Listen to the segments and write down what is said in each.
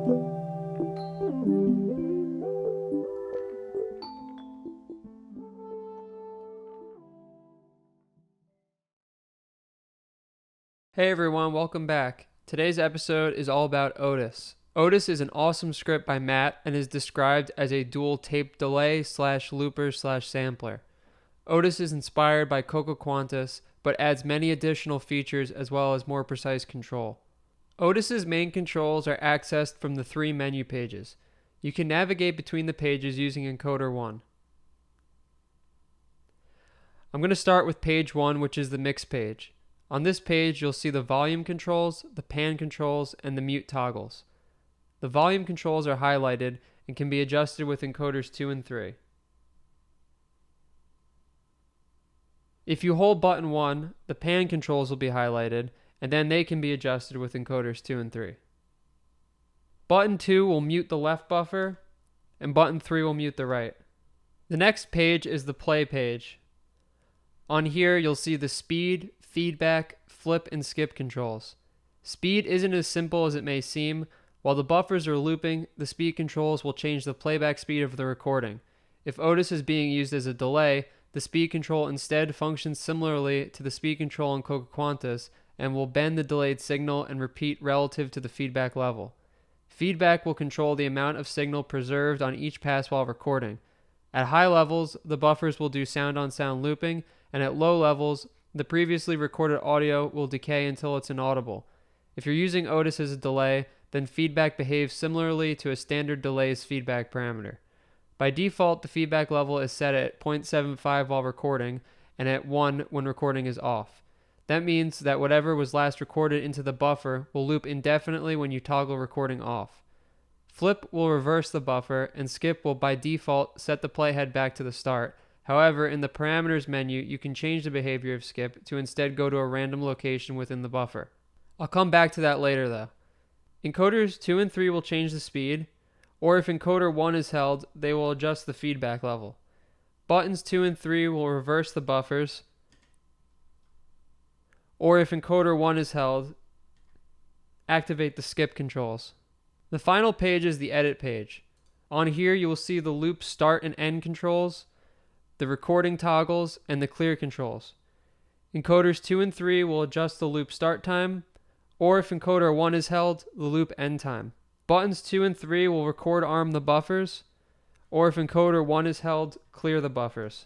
Hey everyone, welcome back. Today's episode is all about Otis. Otis is an awesome script by Matt and is described as a dual tape delay / looper / sampler. Otis is inspired by Cocoquantus, but adds many additional features as well as more precise control. Otis's main controls are accessed from the 3 menu pages. You can navigate between the pages using encoder 1. I'm going to start with page 1, which is the mix page. On this page, you'll see the volume controls, the pan controls, and the mute toggles. The volume controls are highlighted and can be adjusted with encoders 2 and 3. If you hold button 1, the pan controls will be highlighted, and then they can be adjusted with encoders 2 and 3. Button 2 will mute the left buffer, and button 3 will mute the right. The next page is the play page. On here, you'll see the speed, feedback, flip, and skip controls. Speed isn't as simple as it may seem. While the buffers are looping, the speed controls will change the playback speed of the recording. If Otis is being used as a delay, the speed control instead functions similarly to the speed control in Cocoquantus and will bend the delayed signal and repeat relative to the feedback level. Feedback will control the amount of signal preserved on each pass while recording. At high levels, the buffers will do sound-on-sound looping, and at low levels, the previously recorded audio will decay until it's inaudible. If you're using Otis as a delay, then feedback behaves similarly to a standard delay's feedback parameter. By default, the feedback level is set at 0.75 while recording and at 1 when recording is off. That means that whatever was last recorded into the buffer will loop indefinitely when you toggle recording off. Flip will reverse the buffer, and skip will by default set the playhead back to the start. However, in the parameters menu, you can change the behavior of skip to instead go to a random location within the buffer. I'll come back to that later though. Encoders 2 and 3 will change the speed, or if encoder 1 is held, they will adjust the feedback level. Buttons 2 and 3 will reverse the buffers, or if encoder 1 is held, activate the skip controls. The final page is the edit page. On here you will see the loop start and end controls, the recording toggles, and the clear controls. Encoders 2 and 3 will adjust the loop start time, or if encoder 1 is held, the loop end time. Buttons 2 and 3 will record arm the buffers, or if encoder 1 is held, clear the buffers.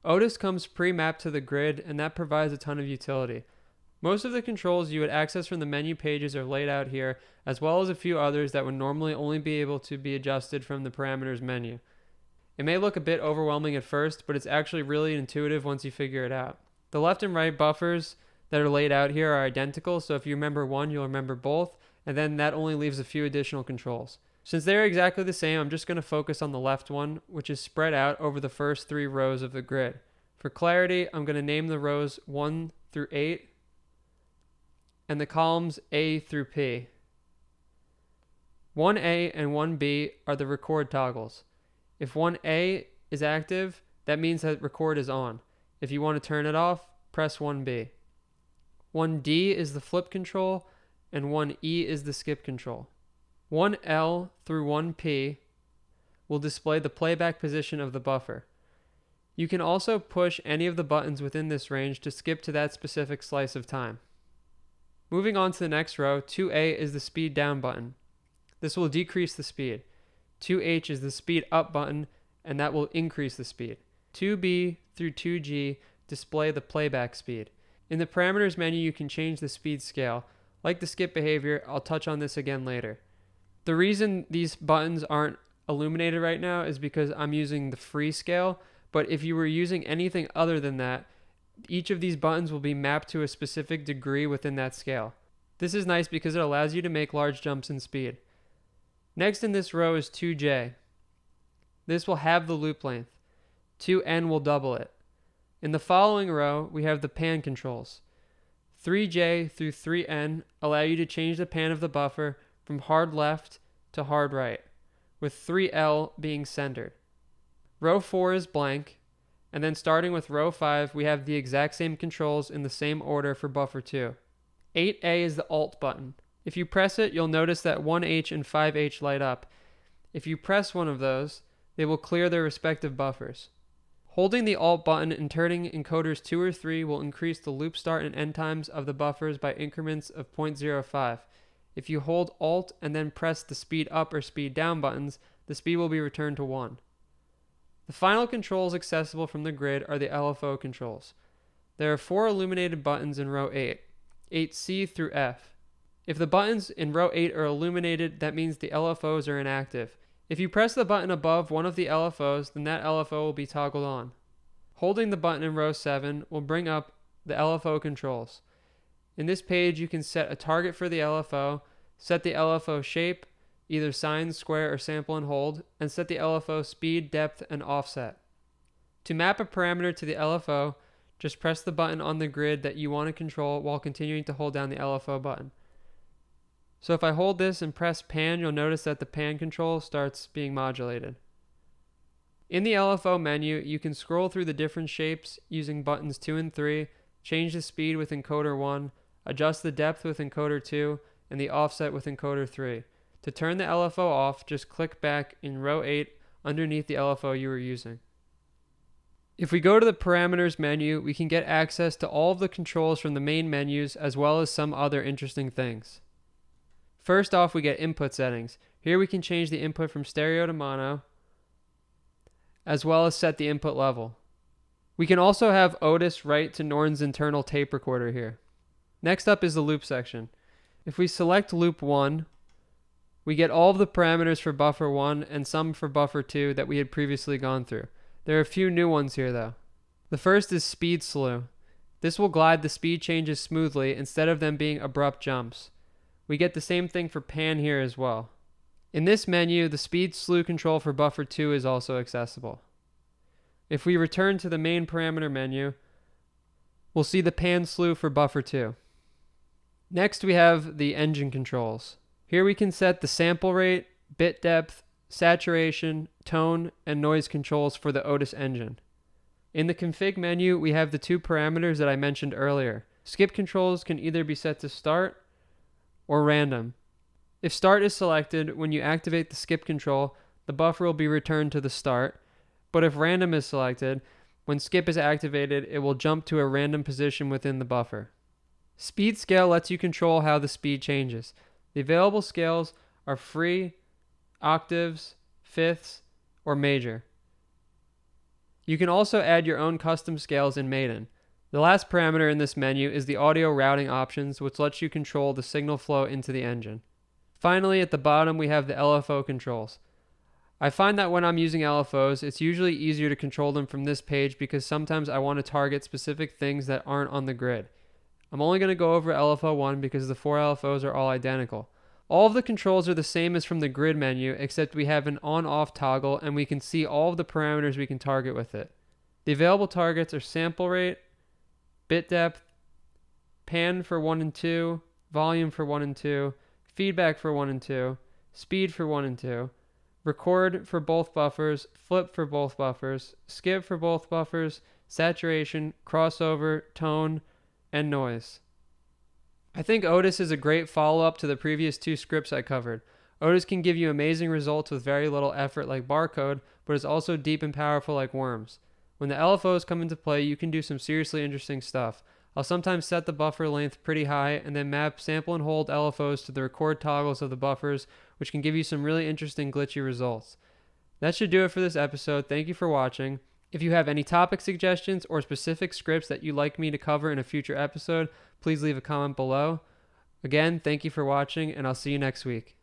Otis comes pre-mapped to the grid, and that provides a ton of utility. Most of the controls you would access from the menu pages are laid out here, as well as a few others that would normally only be able to be adjusted from the parameters menu. It may look a bit overwhelming at first, but it's actually really intuitive once you figure it out. The left and right buffers that are laid out here are identical, so if you remember one, you'll remember both, and then that only leaves a few additional controls. Since they're exactly the same, I'm just going to focus on the left one, which is spread out over the first 3 rows of the grid. For clarity, I'm going to name the rows 1 through 8, and the columns A through P. 1A and 1B are the record toggles. If 1A is active, that means that record is on. If you want to turn it off, press 1B. 1D is the flip control, and 1E is the skip control. 1L through 1P will display the playback position of the buffer. You can also push any of the buttons within this range to skip to that specific slice of time. Moving on to the next row, 2A is the speed down button. This will decrease the speed. 2H is the speed up button, and that will increase the speed. 2B through 2G display the playback speed. In the parameters menu, you can change the speed scale. Like the skip behavior, I'll touch on this again later. The reason these buttons aren't illuminated right now is because I'm using the free scale, but if you were using anything other than that, each of these buttons will be mapped to a specific degree within that scale. This is nice because it allows you to make large jumps in speed. Next in this row is 2J. This will halve the loop length. 2N will double it. In the following row, we have the pan controls. 3J through 3N allow you to change the pan of the buffer from hard left to hard right, with 3L being centered. Row 4 is blank, and then starting with row 5, we have the exact same controls in the same order for buffer 2. 8A is the Alt button. If you press it, you'll notice that 1H and 5H light up. If you press one of those, they will clear their respective buffers. Holding the Alt button and turning encoders 2 or 3 will increase the loop start and end times of the buffers by increments of 0.05. If you hold Alt and then press the speed up or speed down buttons, the speed will be returned to 1. The final controls accessible from the grid are the LFO controls. There are 4 illuminated buttons in row 8, 8C through F. If the buttons in row 8 are illuminated, that means the LFOs are inactive. If you press the button above one of the LFOs, then that LFO will be toggled on. Holding the button in row 7 will bring up the LFO controls. In this page, you can set a target for the LFO, set the LFO shape, either sine, square, or sample and hold, and set the LFO speed, depth, and offset. To map a parameter to the LFO, just press the button on the grid that you want to control while continuing to hold down the LFO button. So if I hold this and press pan, you'll notice that the pan control starts being modulated. In the LFO menu, you can scroll through the different shapes using buttons 2 and 3, change the speed with encoder 1, adjust the depth with encoder 2, and the offset with encoder 3. To turn the LFO off, just click back in row 8 underneath the LFO you were using. If we go to the parameters menu, we can get access to all of the controls from the main menus as well as some other interesting things. First off, we get input settings. Here we can change the input from stereo to mono, as well as set the input level. We can also have Otis write to Norns' internal tape recorder here. Next up is the loop section. If we select loop 1, we get all of the parameters for buffer 1 and some for buffer 2 that we had previously gone through. There are a few new ones here though. The first is speed slew. This will glide the speed changes smoothly instead of them being abrupt jumps. We get the same thing for pan here as well. In this menu, the speed slew control for buffer 2 is also accessible. If we return to the main parameter menu, we'll see the pan slew for buffer 2. Next we have the engine controls. Here we can set the sample rate, bit depth, saturation, tone, and noise controls for the Otis engine. In the config menu, we have the 2 parameters that I mentioned earlier. Skip controls can either be set to start or random. If start is selected, when you activate the skip control, the buffer will be returned to the start, but if random is selected, when skip is activated, it will jump to a random position within the buffer. Speed scale lets you control how the speed changes. The available scales are free, octaves, fifths, or major. You can also add your own custom scales in Maiden. The last parameter in this menu is the audio routing options, which lets you control the signal flow into the engine. Finally, at the bottom, we have the LFO controls. I find that when I'm using LFOs, it's usually easier to control them from this page because sometimes I want to target specific things that aren't on the grid. I'm only going to go over LFO 1 because the 4 LFOs are all identical. All of the controls are the same as from the grid menu, except we have an on-off toggle and we can see all of the parameters we can target with it. The available targets are sample rate, bit depth, pan for 1 and 2, volume for 1 and 2, feedback for 1 and 2, speed for 1 and 2, record for both buffers, flip for both buffers, skip for both buffers, saturation, crossover, tone, and noise. I think Otis is a great follow-up to the previous 2 scripts I covered. Otis can give you amazing results with very little effort like barcode, but is also deep and powerful like worms. When the LFOs come into play, you can do some seriously interesting stuff. I'll sometimes set the buffer length pretty high and then map sample and hold LFOs to the record toggles of the buffers, which can give you some really interesting glitchy results. That should do it for this episode. Thank you for watching. If you have any topic suggestions or specific scripts that you'd like me to cover in a future episode, please leave a comment below. Again, thank you for watching, and I'll see you next week.